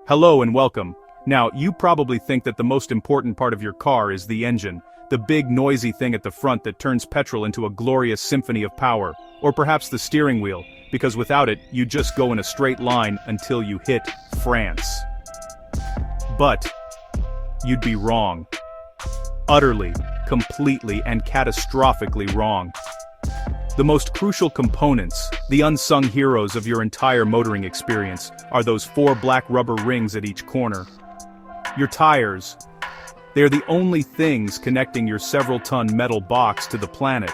Hello and welcome. Now, you probably think that the most important part of your car is the engine, the big noisy thing at the front that turns petrol into a glorious symphony of power, or perhaps the steering wheel, because without it, you just go in a straight line until you hit France. But you'd be wrong. Utterly, completely, and catastrophically wrong. The most crucial components, the unsung heroes of your entire motoring experience, are those 4 black rubber rings at each corner. Your tires. They are the only things connecting your several-ton metal box to the planet.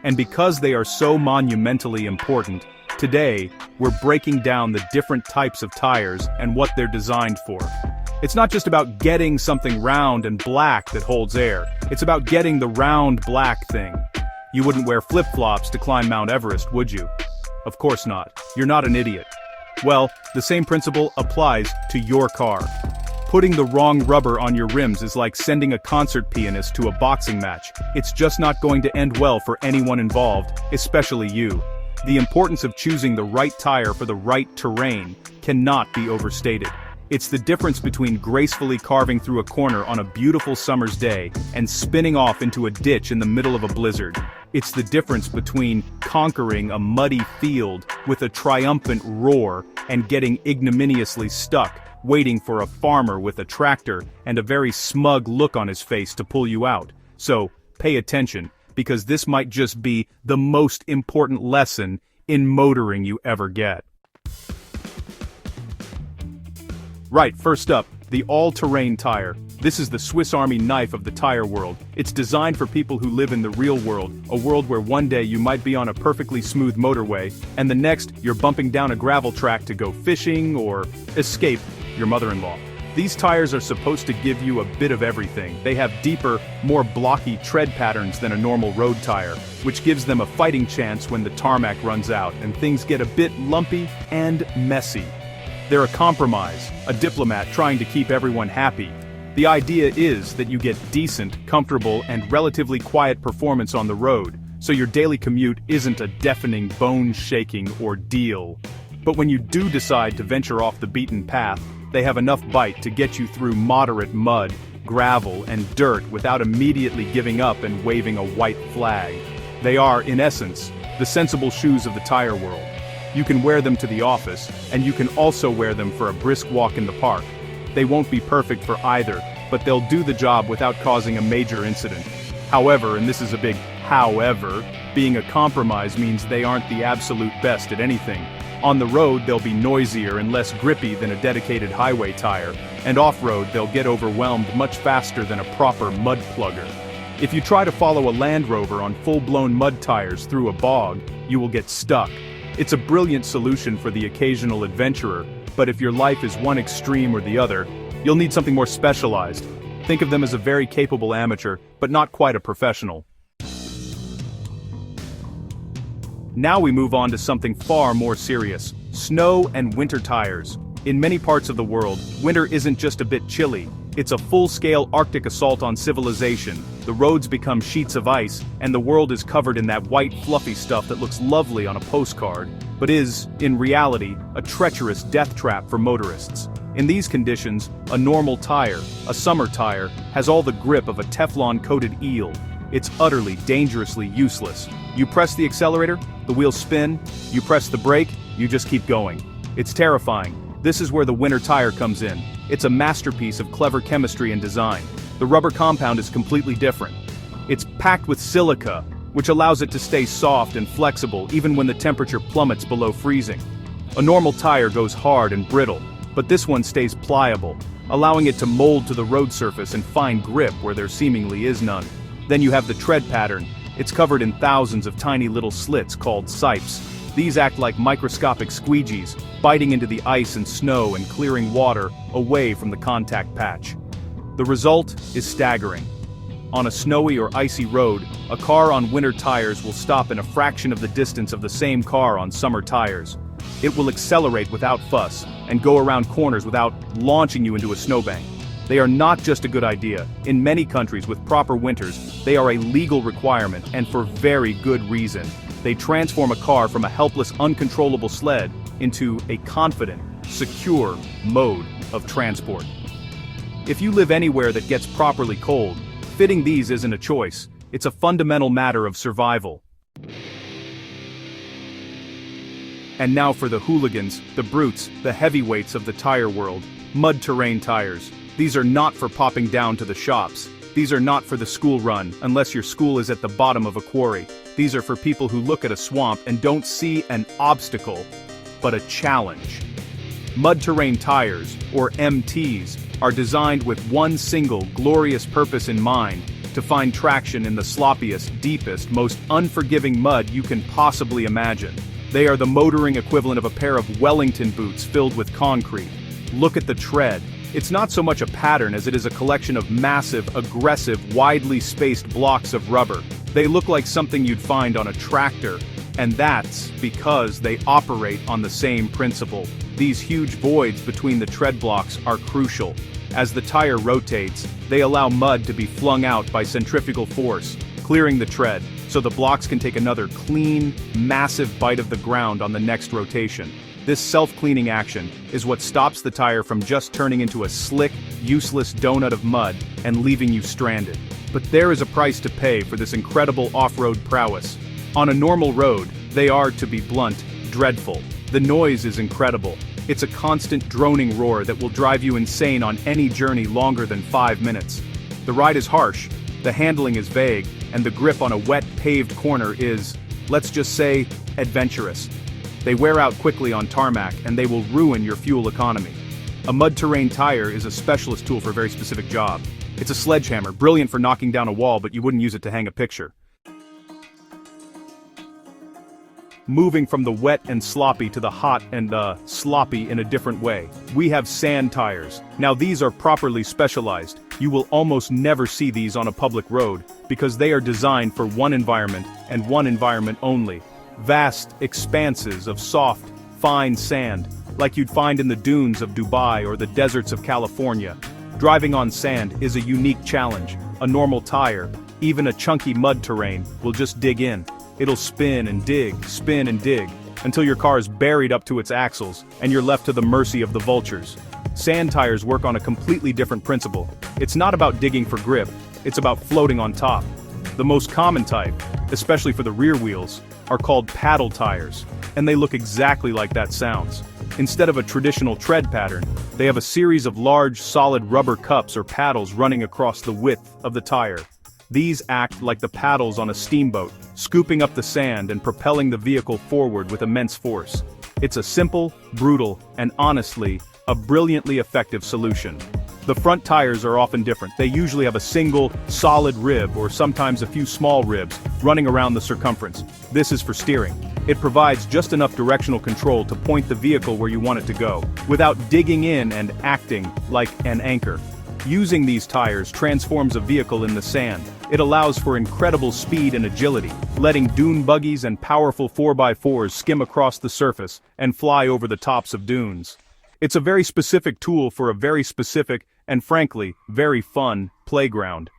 And because they are so monumentally important, today, we're breaking down the different types of tires and what they're designed for. It's not just about getting something round and black that holds air. It's about getting the round black thing. You wouldn't wear flip-flops to climb Mount Everest, would you? Of course not. You're not an idiot. Well, the same principle applies to your car. Putting the wrong rubber on your rims is like sending a concert pianist to a boxing match. It's just not going to end well for anyone involved, especially you. The importance of choosing the right tire for the right terrain cannot be overstated. It's the difference between gracefully carving through a corner on a beautiful summer's day and spinning off into a ditch in the middle of a blizzard. It's the difference between conquering a muddy field with a triumphant roar and getting ignominiously stuck, waiting for a farmer with a tractor and a very smug look on his face to pull you out. So, pay attention, because this might just be the most important lesson in motoring you ever get. Right, first up, the all-terrain tire. This is the Swiss Army knife of the tire world. It's designed for people who live in the real world, a world where one day you might be on a perfectly smooth motorway, and the next you're bumping down a gravel track to go fishing or escape your mother-in-law. These tires are supposed to give you a bit of everything. They have deeper, more blocky tread patterns than a normal road tire, which gives them a fighting chance when the tarmac runs out and things get a bit lumpy and messy. They're a compromise, a diplomat trying to keep everyone happy. The idea is that you get decent, comfortable, and relatively quiet performance on the road, so your daily commute isn't a deafening, bone-shaking ordeal. But when you do decide to venture off the beaten path, they have enough bite to get you through moderate mud, gravel, and dirt without immediately giving up and waving a white flag. They are, in essence, the sensible shoes of the tire world. You can wear them to the office, and you can also wear them for a brisk walk in the park. They won't be perfect for either, but they'll do the job without causing a major incident. However, and this is a big however, being a compromise means they aren't the absolute best at anything. On the road, they'll be noisier and less grippy than a dedicated highway tire, and off-road they'll get overwhelmed much faster than a proper mud plugger. If you try to follow a Land Rover on full-blown mud tires through a bog, you will get stuck. It's a brilliant solution for the occasional adventurer, but if your life is one extreme or the other, you'll need something more specialized. Think of them as a very capable amateur, but not quite a professional. Now we move on to something far more serious: snow and winter tires. In many parts of the world, winter isn't just a bit chilly, it's a full-scale Arctic assault on civilization. The roads become sheets of ice, and the world is covered in that white fluffy stuff that looks lovely on a postcard, but is, in reality, a treacherous death trap for motorists. In these conditions, a normal tire, a summer tire, has all the grip of a Teflon-coated eel. It's utterly, dangerously useless. You press the accelerator, the wheels spin; you press the brake, you just keep going. It's terrifying. This is where the winter tire comes in. It's a masterpiece of clever chemistry and design. The rubber compound is completely different. It's packed with silica, which allows it to stay soft and flexible even when the temperature plummets below freezing. A normal tire goes hard and brittle, but this one stays pliable, allowing it to mold to the road surface and find grip where there seemingly is none. Then you have the tread pattern. It's covered in thousands of tiny little slits called sipes. These act like microscopic squeegees, biting into the ice and snow and clearing water away from the contact patch. The result is staggering. On a snowy or icy road, a car on winter tires will stop in a fraction of the distance of the same car on summer tires. It will accelerate without fuss and go around corners without launching you into a snowbank. They are not just a good idea. In many countries with proper winters, they are a legal requirement, and for very good reason. They transform a car from a helpless, uncontrollable sled into a confident, secure mode of transport. If you live anywhere that gets properly cold, fitting these isn't a choice, it's a fundamental matter of survival. And now for the hooligans, the brutes, the heavyweights of the tire world, mud terrain tires. These are not for popping down to the shops. These are not for the school run, unless your school is at the bottom of a quarry. These are for people who look at a swamp and don't see an obstacle, but a challenge. Mud terrain tires, or MTs, are designed with one single glorious purpose in mind: to find traction in the sloppiest, deepest, most unforgiving mud you can possibly imagine. They are the motoring equivalent of a pair of Wellington boots filled with concrete. Look at the tread. It's not so much a pattern as it is a collection of massive, aggressive, widely spaced blocks of rubber. They look like something you'd find on a tractor, and that's because they operate on the same principle. These huge voids between the tread blocks are crucial. As the tire rotates, they allow mud to be flung out by centrifugal force, clearing the tread, so the blocks can take another clean, massive bite of the ground on the next rotation. This self-cleaning action is what stops the tire from just turning into a slick, useless donut of mud and leaving you stranded. But there is a price to pay for this incredible off-road prowess. On a normal road, they are, to be blunt, dreadful. The noise is incredible. It's a constant droning roar that will drive you insane on any journey longer than 5 minutes. The ride is harsh, the handling is vague, and the grip on a wet, paved corner is, let's just say, adventurous. They wear out quickly on tarmac, and they will ruin your fuel economy. A mud terrain tire is a specialist tool for a very specific job. It's a sledgehammer, brilliant for knocking down a wall, but you wouldn't use it to hang a picture. Moving from the wet and sloppy to the hot and sloppy in a different way. We have sand tires. Now these are properly specialized. You will almost never see these on a public road, because they are designed for one environment and one environment only. Vast expanses of soft, fine sand, like you'd find in the dunes of Dubai or the deserts of California. Driving on sand is a unique challenge. A normal tire, even a chunky mud terrain, will just dig in. It'll spin and dig, until your car is buried up to its axles, and you're left to the mercy of the vultures. Sand tires work on a completely different principle. It's not about digging for grip, it's about floating on top. The most common type, especially for the rear wheels, are called paddle tires, and they look exactly like that sounds. Instead of a traditional tread pattern, they have a series of large, solid rubber cups or paddles running across the width of the tire. These act like the paddles on a steamboat, scooping up the sand and propelling the vehicle forward with immense force. It's a simple, brutal, and honestly, a brilliantly effective solution. The front tires are often different. They usually have a single, solid rib or sometimes a few small ribs running around the circumference. This is for steering. It provides just enough directional control to point the vehicle where you want it to go, without digging in and acting like an anchor. Using these tires transforms a vehicle in the sand. It allows for incredible speed and agility, letting dune buggies and powerful 4x4s skim across the surface and fly over the tops of dunes. It's a very specific tool for a very specific, and frankly, very fun, playground.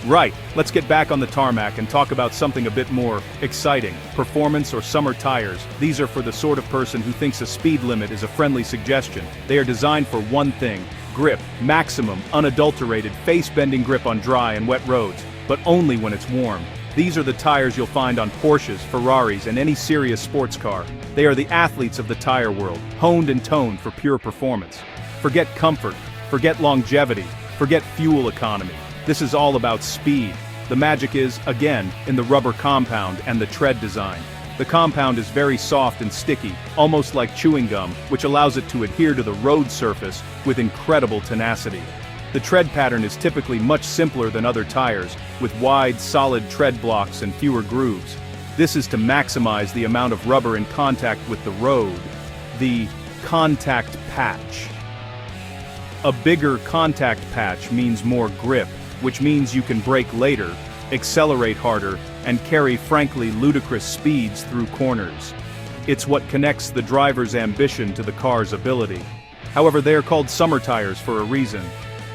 Right, let's get back on the tarmac and talk about something a bit more exciting. Performance or summer tires. These are for the sort of person who thinks a speed limit is a friendly suggestion. They are designed for one thing: grip, maximum, unadulterated, face-bending grip on dry and wet roads, but only when it's warm. These are the tires you'll find on Porsches, Ferraris, and any serious sports car. They are the athletes of the tire world, honed and toned for pure performance. Forget comfort, forget longevity, forget fuel economy. This is all about speed. The magic is, again, in the rubber compound and the tread design. The compound is very soft and sticky, almost like chewing gum, which allows it to adhere to the road surface with incredible tenacity. The tread pattern is typically much simpler than other tires, with wide, solid tread blocks and fewer grooves. This is to maximize the amount of rubber in contact with the road, the contact patch. A bigger contact patch means more grip, which means you can brake later, accelerate harder, and carry frankly ludicrous speeds through corners. It's what connects the driver's ambition to the car's ability. However, they are called summer tires for a reason.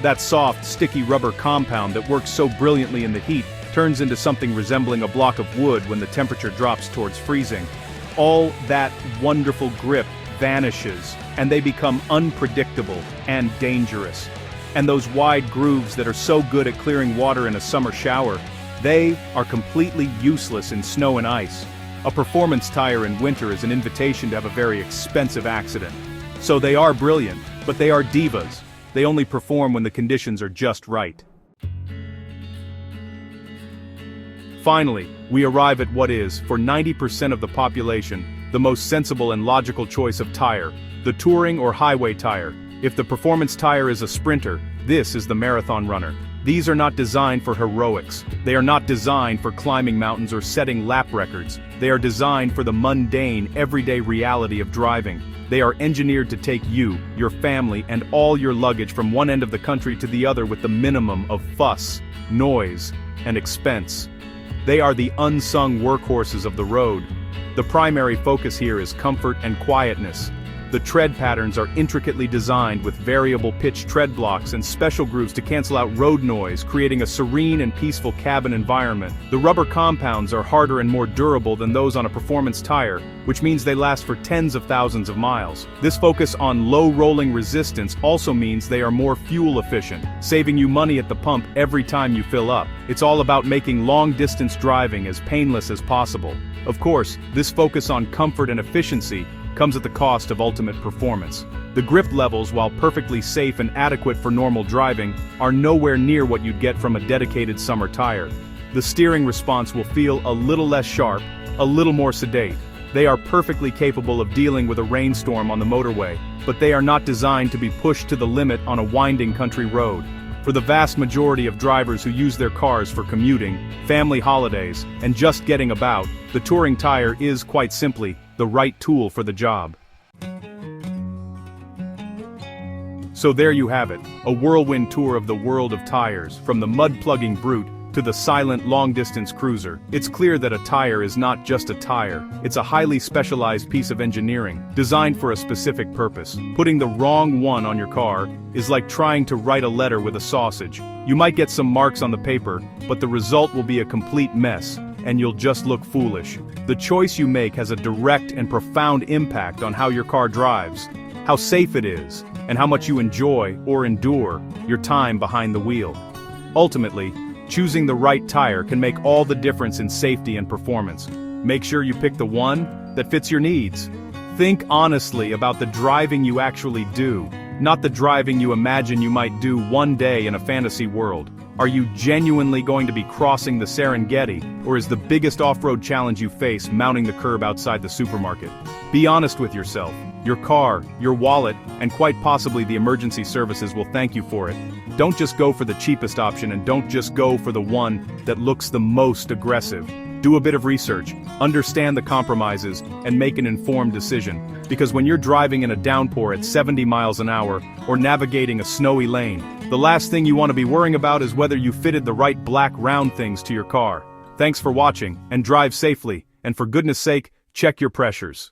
That soft, sticky rubber compound that works so brilliantly in the heat turns into something resembling a block of wood when the temperature drops towards freezing. all that wonderful grip vanishes, and they become unpredictable and dangerous. And those wide grooves that are so good at clearing water in a summer shower, they are completely useless in snow and ice. A performance tire in winter is an invitation to have a very expensive accident. So they are brilliant, but they are divas. They only perform when the conditions are just right. Finally, we arrive at what is, for 90% of the population, the most sensible and logical choice of tire, the touring or highway tire. If the performance tire is a sprinter, this is the marathon runner. These are not designed for heroics. They are not designed for climbing mountains or setting lap records. They are designed for the mundane, everyday reality of driving. They are engineered to take you, your family, and all your luggage from one end of the country to the other with the minimum of fuss, noise, and expense. They are the unsung workhorses of the road. The primary focus here is comfort and quietness. The tread patterns are intricately designed with variable pitch tread blocks and special grooves to cancel out road noise, creating a serene and peaceful cabin environment. The rubber compounds are harder and more durable than those on a performance tire, which means they last for tens of thousands of miles. This focus on low rolling resistance also means they are more fuel efficient, saving you money at the pump every time you fill up. It's all about making long-distance driving as painless as possible. Of course, this focus on comfort and efficiency comes at the cost of ultimate performance. The grip levels, while perfectly safe and adequate for normal driving, are nowhere near what you'd get from a dedicated summer tire. The steering response will feel a little less sharp, a little more sedate. They are perfectly capable of dealing with a rainstorm on the motorway, but they are not designed to be pushed to the limit on a winding country road. For the vast majority of drivers who use their cars for commuting, family holidays, and just getting about, the touring tire is, quite simply, the right tool for the job. So there you have it, a whirlwind tour of the world of tires, from the mud-plugging brute to the silent long-distance cruiser. It's clear that a tire is not just a tire, it's a highly specialized piece of engineering, designed for a specific purpose. Putting the wrong one on your car is like trying to write a letter with a sausage. You might get some marks on the paper, but the result will be a complete mess, and you'll just look foolish. The choice you make has a direct and profound impact on how your car drives, how safe it is, and how much you enjoy or endure your time behind the wheel. Ultimately, choosing the right tire can make all the difference in safety and performance. Make sure you pick the one that fits your needs. Think honestly about the driving you actually do, not the driving you imagine you might do one day in a fantasy world. Are you genuinely going to be crossing the Serengeti, or is the biggest off-road challenge you face mounting the curb outside the supermarket? Be honest with yourself. Your car, your wallet, and quite possibly the emergency services will thank you for it. Don't just go for the cheapest option, and don't just go for the one that looks the most aggressive. Do a bit of research, understand the compromises, and make an informed decision. Because when you're driving in a downpour at 70 miles an hour, or navigating a snowy lane, the last thing you want to be worrying about is whether you fitted the right black round things to your car. Thanks for watching, and drive safely, and for goodness sake, check your pressures.